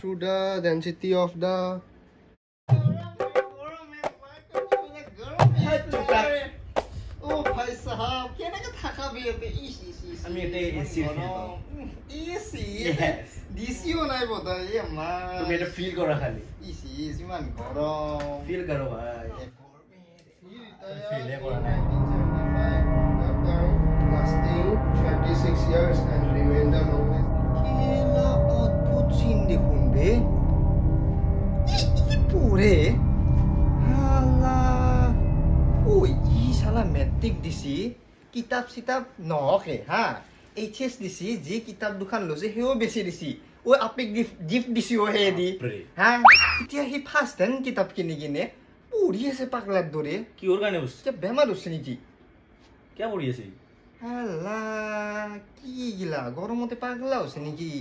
through the density of the Oh, bhai sahab, kenaka thaka bhi ate easy. আমি এটা AC Easy. Yes. DC o nai boda ye ma. তুমি এটা feel করো খালি Easy man gorom. Feel করো ভাই Feel it 1975 lasting 26 years and remained the longest. Kela output scene dekhun be. Ei pore. Hala. Oi, ই শালা matric দিছি কিতাপ চিতাপ নহকে হা এইচএস দিছি যি কিতাপ দুখান লৈছে হেও বেছি দিছি ও আপিক গিফট দিছি ও হে দি হা এতিয়া হি ফাৰ্ষ্ট হেণ্ড কিতাপ কিনি কিনে পঢ়ি আছে পাগলাৰ দৰে কি ওৰ গানে বসছে বেমাৰ হৈছে নেকি কে পড়ি আছে হালা কি গিলা গৰমতে পাগলা হৈছে নেকি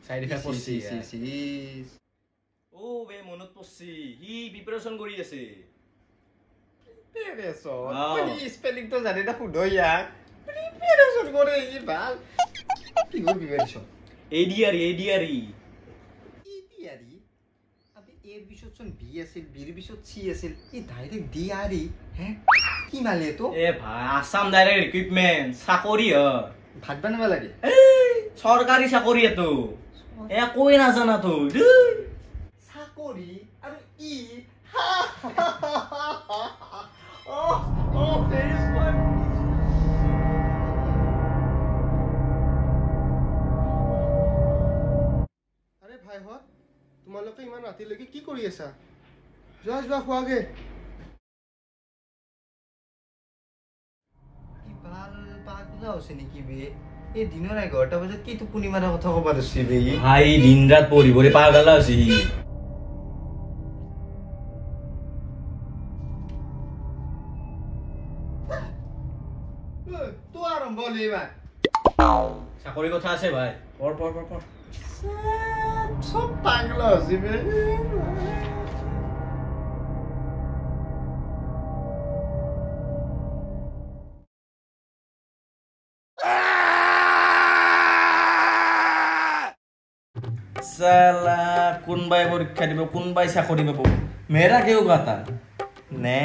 সাইড এফেক্ট পড়ছে ও বে মনত পড়ছে হি প্রিপারেশন করি আছে স্পেলিং তো জানে না শুধু ইয়াক প্রিপারেশন করে ই ভাল কি গো প্রিপারেশন এডিআরই আপনি এর বিশজন বি আছিল বির বিশদ সি আছিল ই ডাইরেক্ট ডিআরই হ্যাঁ কি মালে তো এ ভাই আসাম ডাইরেক্ট রিক্রুটমেন্ট চাকরি ভাত বানাবা লাগে সরকারি চাকরি এতো এ কই না জানা তো চাকরি আর ই Oh, very fun. আরে ভাই হত তোমালোকে ইমান ৰাতিলৈকে কি কৰি আছা যোৱা খোৱাগে কি ভাল পাগলা হৈছে নেকি বে এই দিনৰ 11টা বজাত কি টোপনি মাৰা কথা কবা দিছি বে ভাই দিন রাত পড়ি পড়ি পাগলা হইছি তো আরম্ভ হলিবা চাকরি কথা আছে ভাই পড় সব পাগলা হইছি বে সালা কোনবাই পরীক্ষা দিব কোনবাই চাকরি পাব মেরা কেউ কথা নে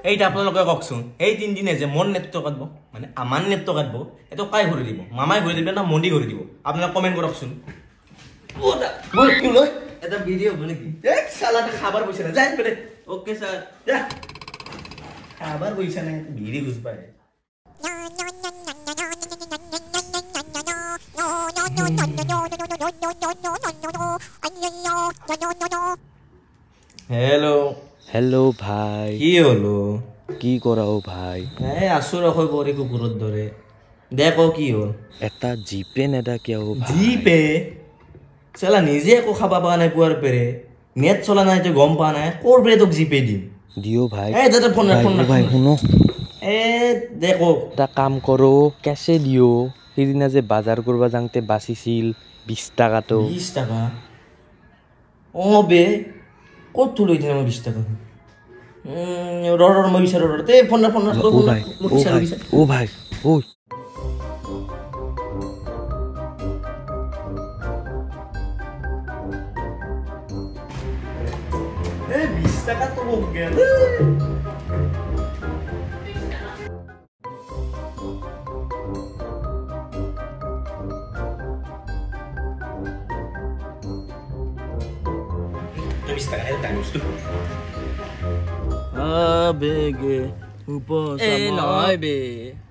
এইটা আপনালোকে কওকচোন এই 3 দিনে যে মন নেত্য কাটব মানে আমার নেত্য কাটব এতো কাই করে দিব মামাই করে দিবে না মন্ডি করে দিব আপনারা কমেন্ট করকচোন ওটা মই কি লই এটা ভিডিও বলে কি এক শালাটা খাবার বইছে না যাই বেরে ওকে স্যার যা খাবার বইছে না ভিডিও বুঝবাই हेलो भाई কি হলো কি কৰাও ভাই এই আসু রকম পরে কুকুরত ধরে দেখো কি হল এটা জিপে নেদা কিয় ভাই জিপে চলা নিজে একো খাবা পা নাই পুয়ার পেরে নেট চলা নাই তো গম পা নাই করবে তোক জিপে দিম দিও ভাই এই দাদা ফোন ভাই শুনো এ দেখো এটা কাম করো কেসে দিও সেইদিনা যে বাজার করবা যাওঁতে বাচিছিল 20 টাকাটো 20 টাকা ও বে কত তুই দিন 20 টাকা রর মই বিচার রর তে ফোন ও ভাই ও ভাই ওই এ 20 টাকা তো বক গেল আবেগে নহয় বে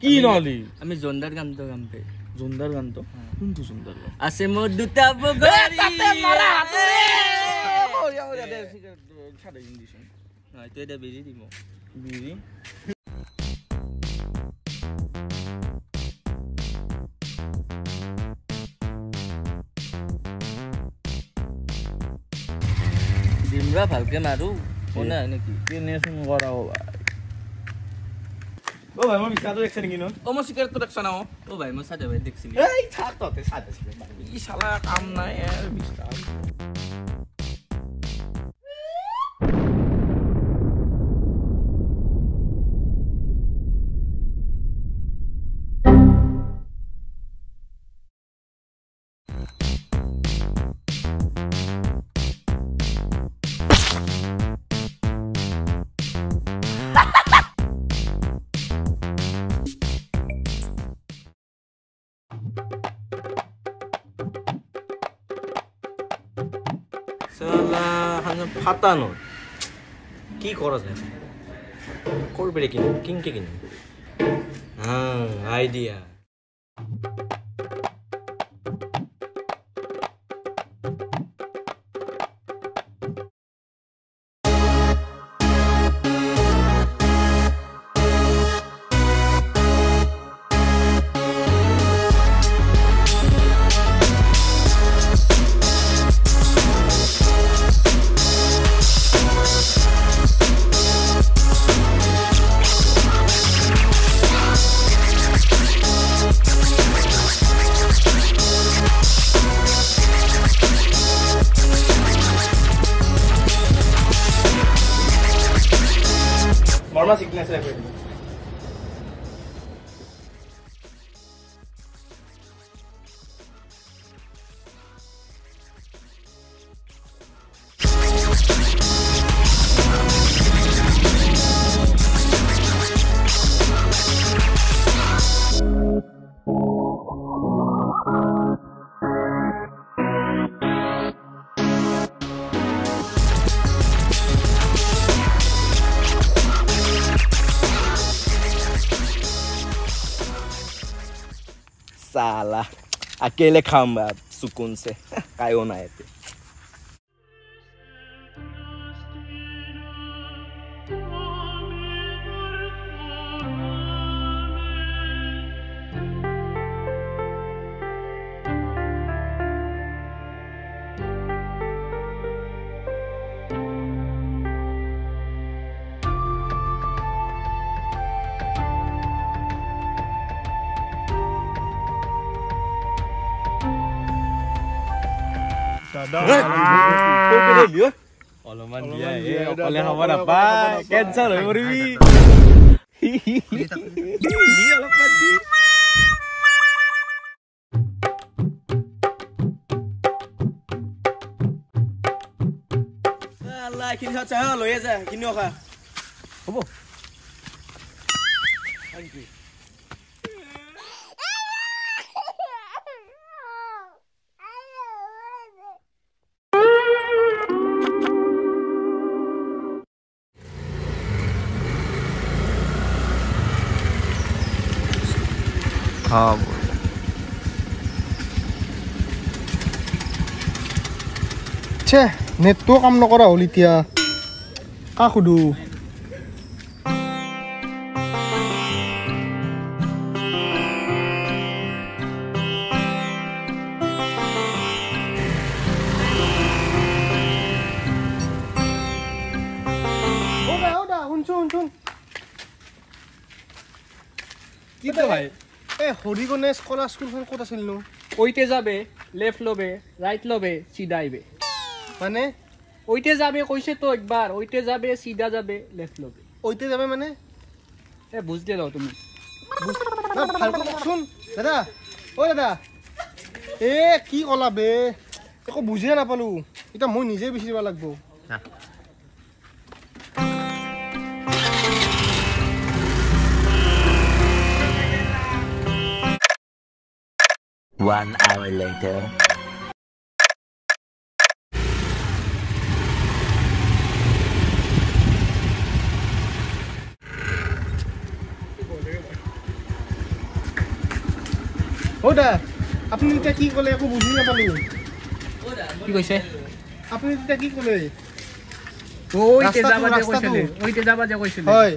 কি নলি আমি জন্দাৰ গানটো গাম বে জন্দাৰ গানটো কোনটো জন্দাৰ গান আছে মোৰ দুটা বগৰী তাতে মাৰা হাতুৰে ওয়া ওয়া দে ছাড়ে ইংলিশ নাই তো এটা বেৰি দিম বিড়ি দিমৰা ভালকে মাৰো কোনে নেকি কেনেচোন কৰাও ভাই ও ভাই মই বিছাটো দেখছ নেকি ন ও মই চিগাৰেটটো দেখছ না ও ভাই মই সাদে ভাই দেখছি এই ছাত ততে ছাত আছে ই শালা কাম নাই আর বিছটা সালা হানে ফাটানো কি করা যায় করবে রে কিনে কিনকে কিনে হ্যাঁ আইডিয়া Normal sickness है साला अकेले खाऊंगा सुकून से काय होना है ते অলপমান দিয়া অকলে খাব নাপায় কেঞ্চাৰ হৈ মৰিবি অলপমান দি আল্লাহ এইখিনি চাহ লৈ যা কিনিও খা হ'ব থেংক ইউ हाँ छे नेटটো কাম নকৰা হ'ল এতিয়া কা খুদু ওদা শুন কি তো ভাই এ হরিগণেশ কলা স্কুলখন ক'ত আছিল নো ওইতে যাবে লেফট লবে রাইট লবে সিধা আইবে মানে ওইতে যাবে কইছে তো একবার ওইতে যাবে সিধা যাবে লেফট লবে ওইতে যাবে মানে এ বুঝতে দাও তুমি না ভালকৈ শুন দাদা ও দাদা এ কি কলা বে একো বুজিয়ে নাপালো এটা মই নিজে বিচাৰিব লাগিব One hour later. ওদা আপুনি এতিয়া কি ক'লে একো বুজি নাপালো কি কইছে আপুনি এতিয়া কি ক'লে ওইতে रास्ता যাবা तू, যে रास्ता কইছিলে तू। ওইতে যাবা যে কইছিলে হয়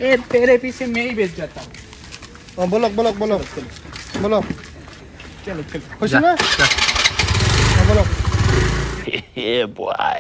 এ तेरे पीछे मैं ही बेच जाता हूं অ বলক বলক বলক বলক चलो चलो হৈছে না অ বলক Yeah, boy.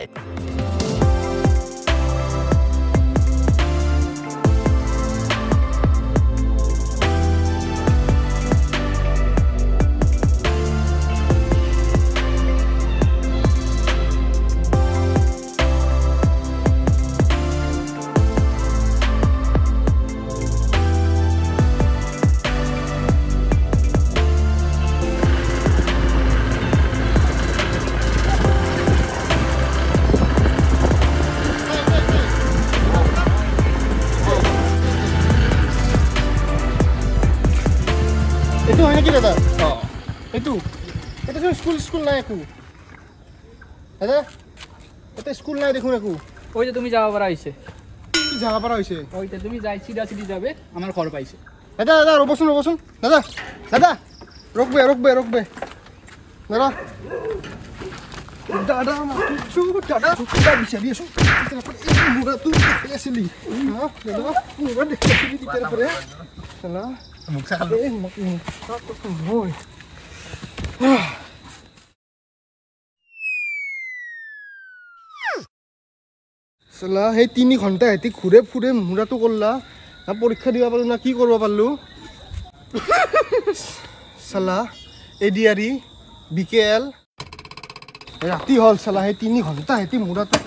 এইটো হয় নেকি দাদা এইটো এইটো স্কুল স্কুল নাই একো দাদা এটা স্কুল নাই দেখোন একো ওই যে তুমি যাওয়া পারা হয়েছে কি জায়গা পারা হয়েছে ওইটা তুমি যাই সিধা সিধি যাবে আমার ঘর পাইছে দাদা দাদা রবসুন দাদা দাদা রকবে দাদা দাদা দাদা বিচাৰি আছো মুৰা তুই আছিলি হা দাদা মুৰা দেখিছিলি তেতিয়াৰ পৰা চলা মুখ চাখালো এই মুখ হয় চলা সেই 3 ঘণ্টা হেতি ঘুৰে ফুৰে মুৰাটো কৰলা না পৰীক্ষা দিব পাৰলো না কি কৰব পাৰলো চলা এডিআৰি বিকেএল ৰাতি হল চলা সেই 3 ঘণ্টা হেতি মুৰাটো